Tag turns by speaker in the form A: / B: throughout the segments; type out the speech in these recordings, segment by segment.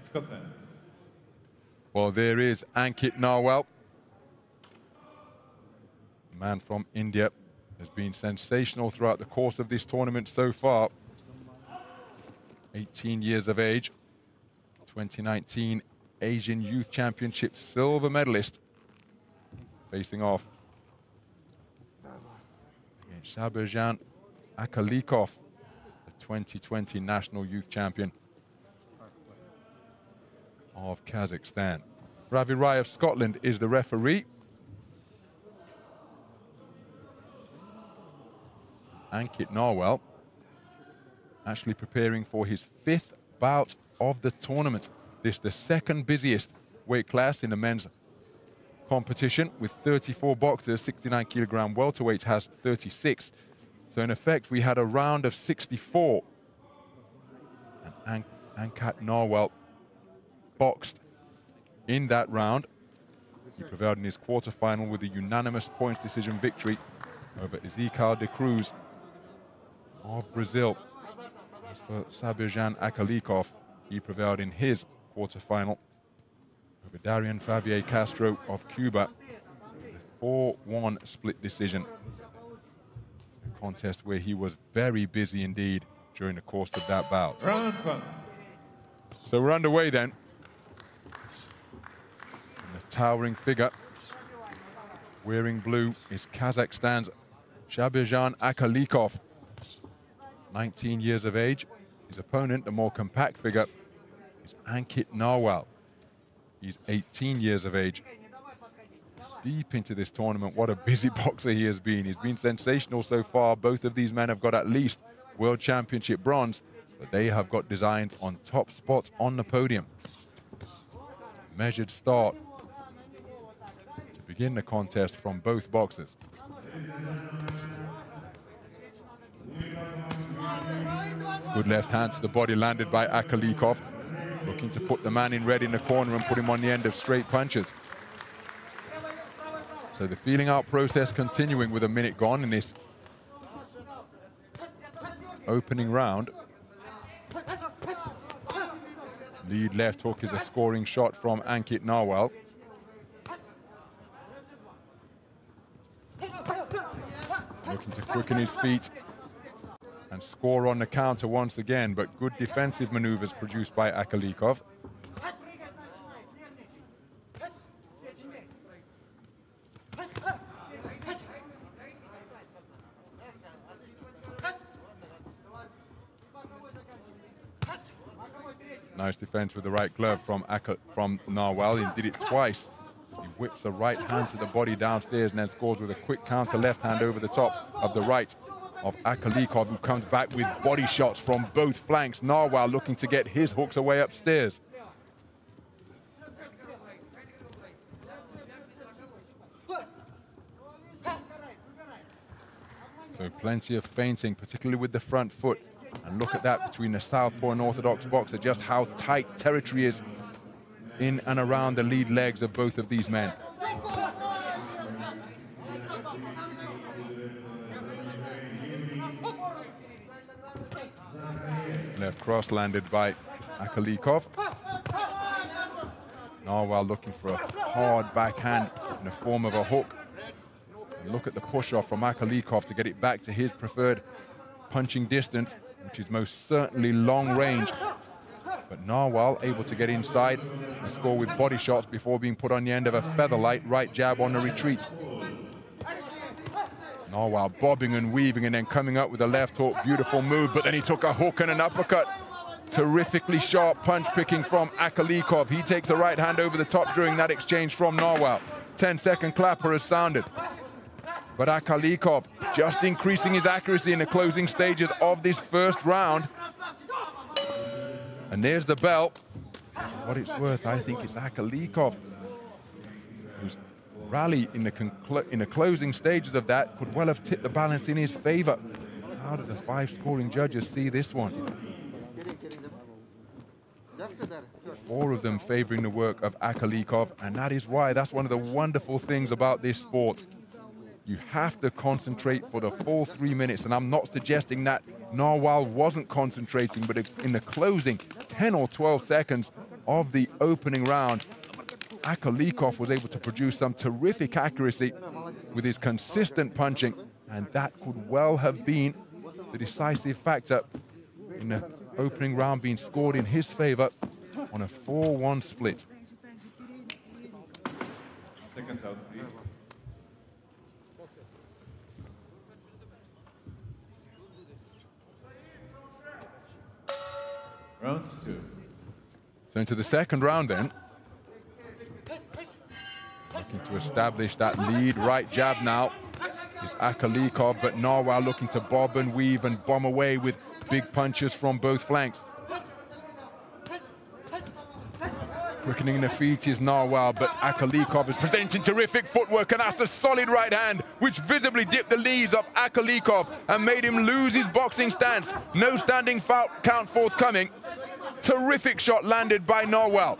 A: Scotland.
B: Well, there is Ankit Narwal. The man from India has been sensational throughout the course of this tournament so far. 18 years of age, 2019 Asian Youth Championship silver medalist, facing off against Sabirzhan Akkalykov, the 2020 National Youth Champion of Kazakhstan. Ravi Rai of Scotland is the referee. Ankit Narwal actually preparing for his 5th bout of the tournament. This the second busiest weight class in the men's competition with 34 boxers. 69 kilogram welterweight has 36. So in effect, we had a round of 64. And Ankit Narwal boxed in that round. He prevailed in his quarterfinal with a unanimous points decision victory over Ezequiel de Cruz of Brazil. As for Sabirzhan Akkalykov, he prevailed in his quarterfinal over Darian Favier Castro of Cuba with 4-1 split decision. A contest where he was very busy indeed during the course of that bout.
A: Round 1.
B: So we're underway then. And the towering figure wearing blue is Kazakhstan's Sabirzhan Akkalykov, 19 years of age. His opponent, the more compact figure, is Ankit Narwal. He's 18 years of age. Deep into this tournament, what a busy boxer he has been. He's been sensational so far. Both of these men have got at least World Championship bronze, but they have got designs on top spots on the podium. Measured start to begin the contest from both boxers. Good left hand to the body landed by Akkalykov, looking to put the man in red in the corner and put him on the end of straight punches. So the feeling out process continuing with a minute gone in this opening round. Lead left hook is a scoring shot from Ankit Narwal. Looking to quicken his feet and score on the counter once again, but good defensive maneuvers produced by Akkalykov. Nice defense with the right glove from Narwal. He did it twice. He whips the right hand to the body downstairs and then scores with a quick counter left hand over the top of the right of Akkalykov, who comes back with body shots from both flanks. Narwal looking to get his hooks away upstairs. So plenty of feinting, particularly with the front foot. And look at that between the southpaw and orthodox boxer, just how tight territory is in and around the lead legs of both of these men. Left cross landed by Akkalykov. Narwal looking for a hard backhand in the form of a hook. And look at the push-off from Akkalykov to get it back to his preferred punching distance, which is most certainly long range. But Narwal able to get inside and score with body shots before being put on the end of a featherlight right jab on the retreat. Narwal bobbing and weaving and then coming up with a left hook. Beautiful move, but then he took a hook and an uppercut. Terrifically sharp punch picking from Akkalykov. He takes a right hand over the top during that exchange from Narwal. 10-second clapper has sounded. But Akkalykov just increasing his accuracy in the closing stages of this first round. And there's the bell. What it's worth, I think it's Akkalykov, whose rally in the closing stages of that could well have tipped the balance in his favor. How do the 5 scoring judges see this one? 4 of them favoring the work of Akkalykov, and that is why that's one of the wonderful things about this sport. You have to concentrate for the full 3 minutes, and I'm not suggesting that Narwal wasn't concentrating, but in the closing, 10 or 12 seconds of the opening round, Akkalykov was able to produce some terrific accuracy with his consistent punching, and that could well have been the decisive factor in the opening round being scored in his favor on a 4-1 split.
A: Seconds out, please. Round 2.
B: So into the second round then. Looking to establish that lead right jab now is Akkalykov, but Narwal looking to bob and weave and bomb away with big punches from both flanks. Quickening the feet is Narwal, but Akkalykov is presenting terrific footwork, and that's a solid right hand which visibly dipped the knees of Akkalykov and made him lose his boxing stance. No standing count forthcoming. Terrific shot landed by Narwal.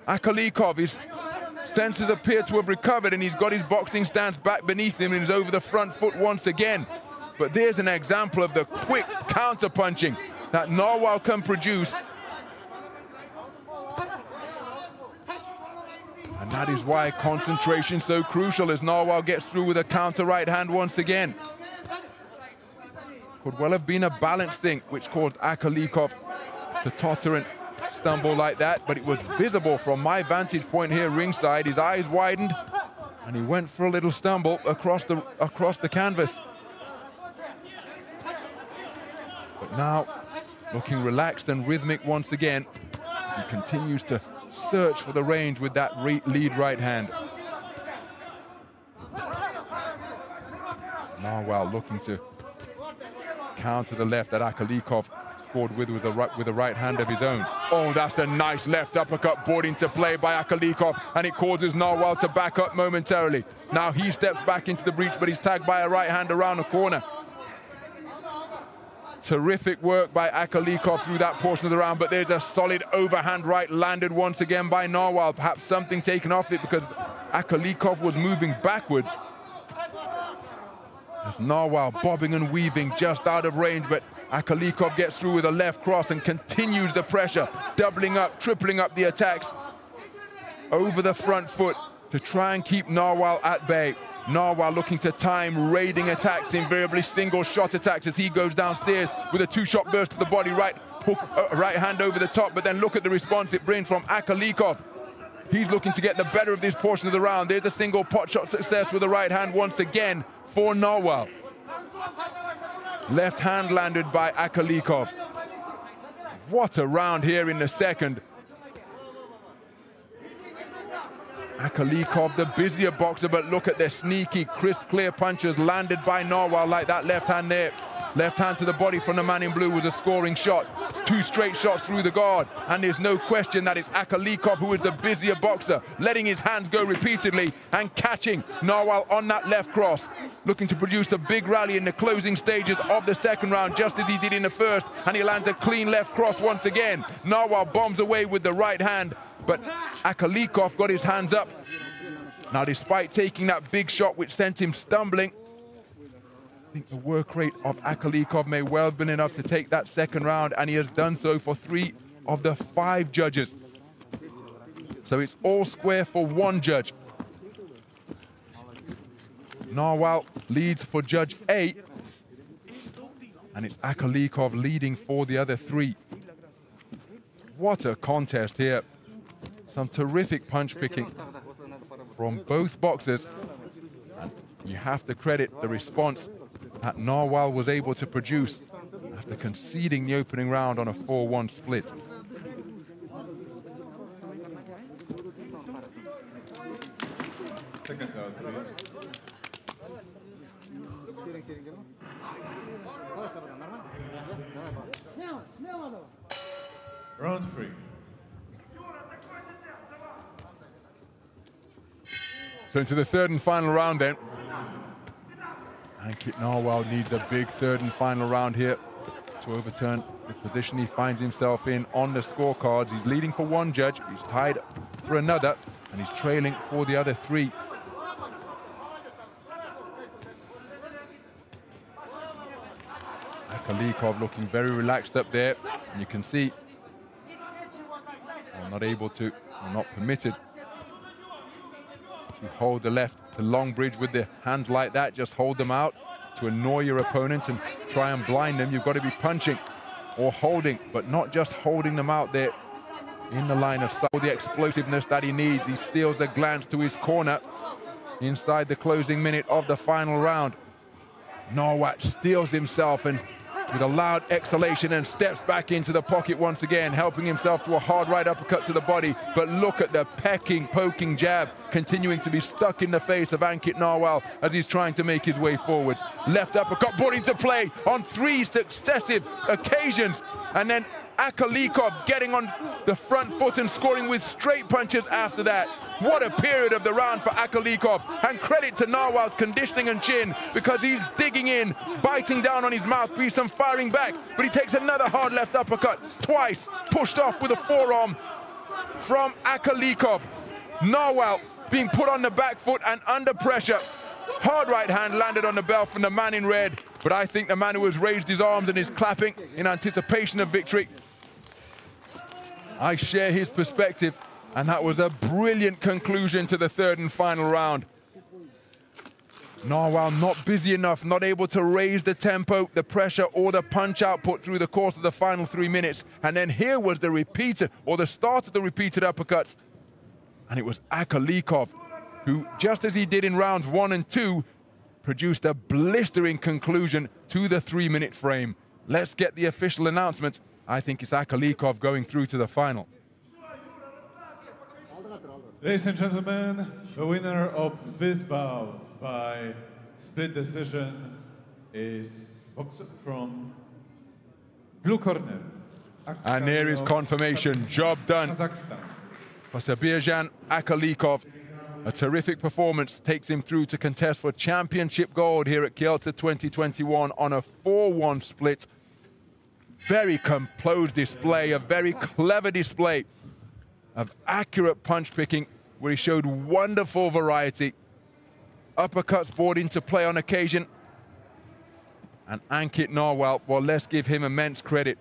B: Akkalykov, his senses appear to have recovered, and he's got his boxing stance back beneath him and is over the front foot once again. But there's an example of the quick counter punching that Narwal can produce. And that is why concentration is so crucial as Narwal gets through with a counter right hand once again. Could well have been a balance thing which caused Akkalykov to totter and stumble like that, but it was visible from my vantage point here ringside. His eyes widened and he went for a little stumble across the canvas. But now, looking relaxed and rhythmic once again, he continues to search for the range with that lead right hand. Narwal looking to counter the left that Akkalykov scored with a right hand of his own. Oh, that's a nice left uppercut brought into play by Akkalykov, and it causes Narwal to back up momentarily. Now he steps back into the breach, but he's tagged by a right hand around the corner. Terrific work by Akkalykov through that portion of the round, but there's a solid overhand right landed once again by Narwal. Perhaps something taken off it because Akkalykov was moving backwards. As Narwal bobbing and weaving just out of range, but Akkalykov gets through with a left cross and continues the pressure, doubling up, tripling up the attacks over the front foot to try and keep Narwal at bay. Narwal looking to time raiding attacks, invariably single shot attacks as he goes downstairs with a two-shot burst to the body, right hook, right hand over the top, but then look at the response it brings from Akkalykov. He's looking to get the better of this portion of the round. There's a single pot shot success with the right hand once again for Narwal. Left hand landed by Akkalykov. What a round here in the second. Akkalykov, the busier boxer, but look at the sneaky, crisp, clear punches landed by Narwal, like that left hand there. Left hand to the body from the man in blue was a scoring shot. It's two straight shots through the guard, and there's no question that it's Akkalykov who is the busier boxer, letting his hands go repeatedly and catching Narwal on that left cross, looking to produce a big rally in the closing stages of the second round, just as he did in the first, and he lands a clean left cross once again. Narwal bombs away with the right hand, but Akkalykov got his hands up. Now, despite taking that big shot which sent him stumbling, I think the work rate of Akkalykov may well have been enough to take that second round, and he has done so for 3 of the 5 judges. So it's all square for 1 judge. Narwal leads for Judge A, and it's Akkalykov leading for the other 3. What a contest here. Some terrific punch picking from both boxers, and you have to credit the response that Narwal was able to produce after conceding the opening round on a 4-1 split.
A: Second out, please. Round 3.
B: So into the third and final round then. Ankit Narwal needs a big third and final round here to overturn the position he finds himself in on the scorecards. He's leading for 1 judge, he's tied for another, and he's trailing for the other 3. Akkalykov looking very relaxed up there, and you can see or not able to, or not permitted to hold the left to long bridge with the hands like that. Just hold them out to annoy your opponent and try and blind them. You've got to be punching or holding, but not just holding them out there in the line of sight. The explosiveness that he needs. He steals a glance to his corner inside the closing minute of the final round. Narwal steals himself and with a loud exhalation and steps back into the pocket once again, helping himself to a hard right uppercut to the body. But look at the pecking, poking jab continuing to be stuck in the face of Ankit Narwal as he's trying to make his way forwards. Left uppercut brought into play on 3 successive occasions, and then Akkalykov getting on the front foot and scoring with straight punches after that. What a period of the round for Akkalykov, and credit to Narwal's conditioning and chin, because he's digging in, biting down on his mouthpiece and firing back, but he takes another hard left uppercut, twice, pushed off with a forearm from Akkalykov. Narwal being put on the back foot and under pressure. Hard right hand landed on the belt from the man in red, but I think the man who has raised his arms and is clapping in anticipation of victory, I share his perspective, and that was a brilliant conclusion to the third and final round. Narwal not busy enough, not able to raise the tempo, the pressure, or the punch output through the course of the final 3 minutes. And then here was the repeated, or the start of the repeated uppercuts. And it was Akkalykov who, just as he did in rounds 1 and 2, produced a blistering conclusion to the 3-minute frame. Let's get the official announcement. I think it's Akkalykov going through to the final.
A: Ladies and gentlemen, the winner of this bout by split decision is boxer from blue corner.
B: And there is confirmation. Job done
A: Kazakhstan.
B: for Sabirzhan Akkalykov. A terrific performance takes him through to contest for championship gold here at Kielce 2021 on a 4-1 split. Very composed display, a very clever display of accurate punch picking, where he showed wonderful variety. Uppercuts brought into play on occasion. And Ankit Narwal, well, let's give him immense credit.